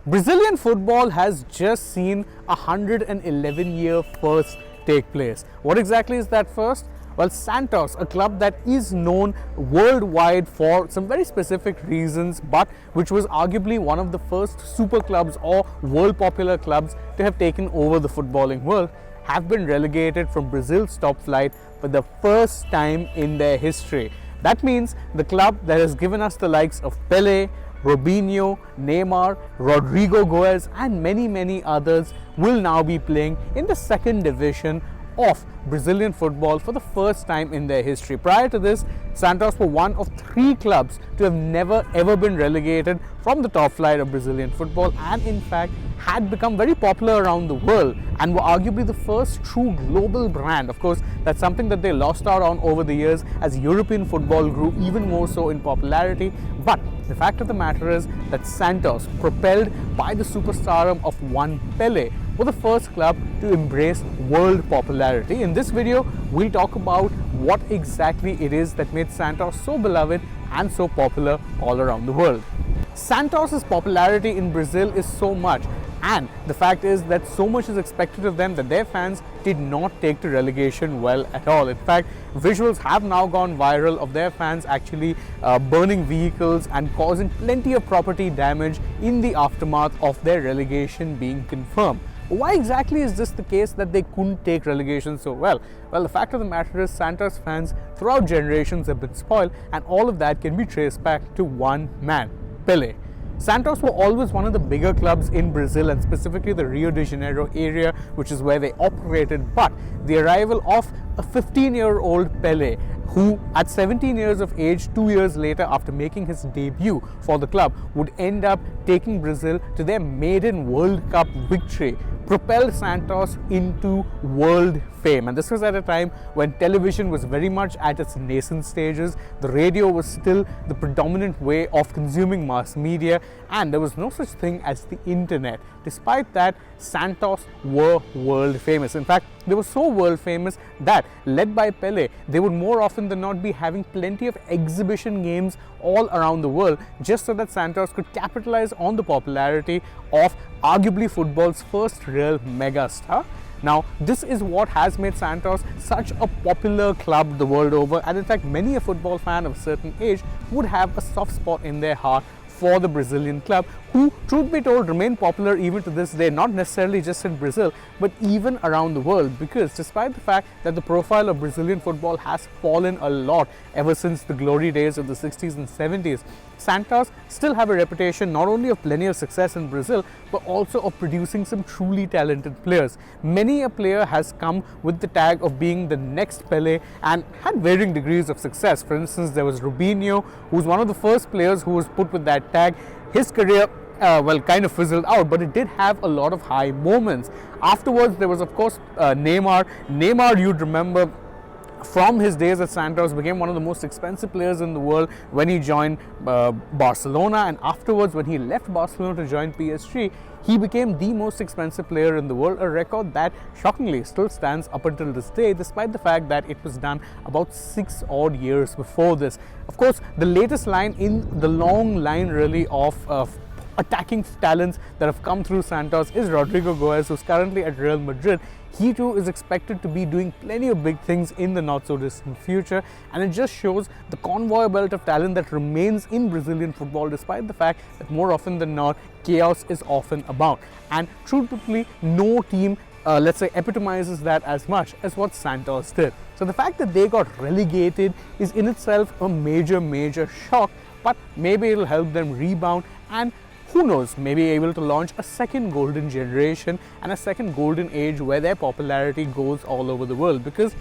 Brazilian football has just seen a 111-year first take place. What exactly is that first? Well, Santos, a club that is known worldwide for some very specific reasons, but which was arguably one of the first super clubs or world popular clubs to have taken over the footballing world, have been relegated from Brazil's top flight for the first time in their history. That means the club that has given us the likes of Pele, Robinho, Neymar, Rodrigo Goes and many others will now be playing in the second division of Brazilian football for the first time in their history. Prior to this, Santos were one of 3 clubs to have never ever been relegated from the top flight of Brazilian football, and in fact had become very popular around the world and were arguably the first true global brand. Of course, that's something that they lost out on over the years as European football grew even more so in popularity. But the fact of the matter is that Santos, propelled by the superstardom of one Pele, were the first club to embrace world popularity. In this video, we'll talk about what exactly it is that made Santos so beloved and so popular all around the world. Santos' popularity in Brazil is so much, and the fact is that so much is expected of them that their fans did not take to relegation well at all. In fact, visuals have now gone viral of their fans actually burning vehicles and causing plenty of property damage in the aftermath of their relegation being confirmed. Why exactly is this the case that they couldn't take relegation so well? Well, the fact of the matter is Santos fans throughout generations have been spoiled, and all of that can be traced back to one man, Pele. Santos were always one of the bigger clubs in Brazil, and specifically the Rio de Janeiro area, which is where they operated. But the arrival of a 15-year-old Pele, who at 17 years of age, 2 years later after making his debut for the club, would end up taking Brazil to their maiden World Cup victory, propelled Santos into world fame. And this was at a time when television was very much at its nascent stages. The radio was still the predominant way of consuming mass media, and there was no such thing as the internet. Despite that, Santos were world famous. In fact, they were so world famous that, led by Pele, they would more often than not be having plenty of exhibition games all around the world, just so that Santos could capitalize on the popularity of arguably football's first real mega star. Now, this is what has made Santos such a popular club the world over, and in fact many a football fan of a certain age would have a soft spot in their heart for the Brazilian club, who, truth be told, remain popular even to this day, not necessarily just in Brazil, but even around the world. Because despite the fact that the profile of Brazilian football has fallen a lot ever since the glory days of the 60s and 70s, Santos still have a reputation not only of plenty of success in Brazil, but also of producing some truly talented players. Many a player has come with the tag of being the next Pele and had varying degrees of success. For instance, there was Robinho, who was one of the first players who was put with that tag. His career kind of fizzled out, but it did have a lot of high moments. Afterwards, there was of course Neymar. Neymar, you'd remember from his days at Santos, became one of the most expensive players in the world when he joined Barcelona, and afterwards when he left Barcelona to join PSG, he became the most expensive player in the world, a record that shockingly still stands up until this day, despite the fact that it was done about 6 odd years before this. Of course, the latest line in the long line really of attacking talents that have come through Santos is Rodrigo Goes, who's currently at Real Madrid. He too is expected to be doing plenty of big things in the not so distant future, and it just shows the convoy belt of talent that remains in Brazilian football, despite the fact that more often than not chaos is often about. And truthfully, no team let's say epitomizes that as much as what Santos did. So the fact that they got relegated is in itself a major shock, but maybe it'll help them rebound, and who knows, maybe able to launch a second golden generation and a second golden age where their popularity goes all over the world. Because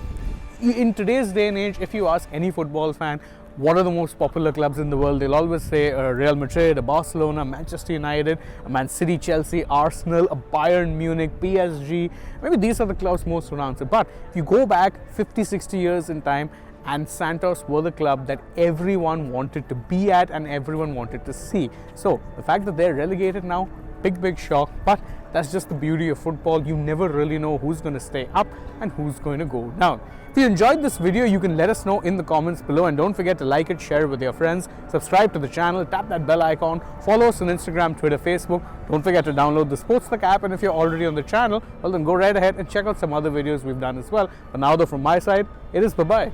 in today's day and age, if you ask any football fan what are the most popular clubs in the world, they'll always say Real Madrid, a Barcelona, Manchester United, a Man City, Chelsea, Arsenal, a Bayern Munich, PSG. Maybe these are the clubs most pronounced. But if you go back 50-60 years in time, and Santos were the club that everyone wanted to be at and everyone wanted to see. So the fact that they're relegated now big shock, but that's just the beauty of football. You never really know who's going to stay up and who's going to go down. If you enjoyed this video, you can let us know in the comments below, and don't forget to like it, share it with your friends, subscribe to the channel, tap that bell icon, follow us on Instagram, Twitter, Facebook. Don't forget to download the SportsTak app, and if you're already on the channel, well then go right ahead and check out some other videos we've done as well. But now though, from my side, it is bye-bye.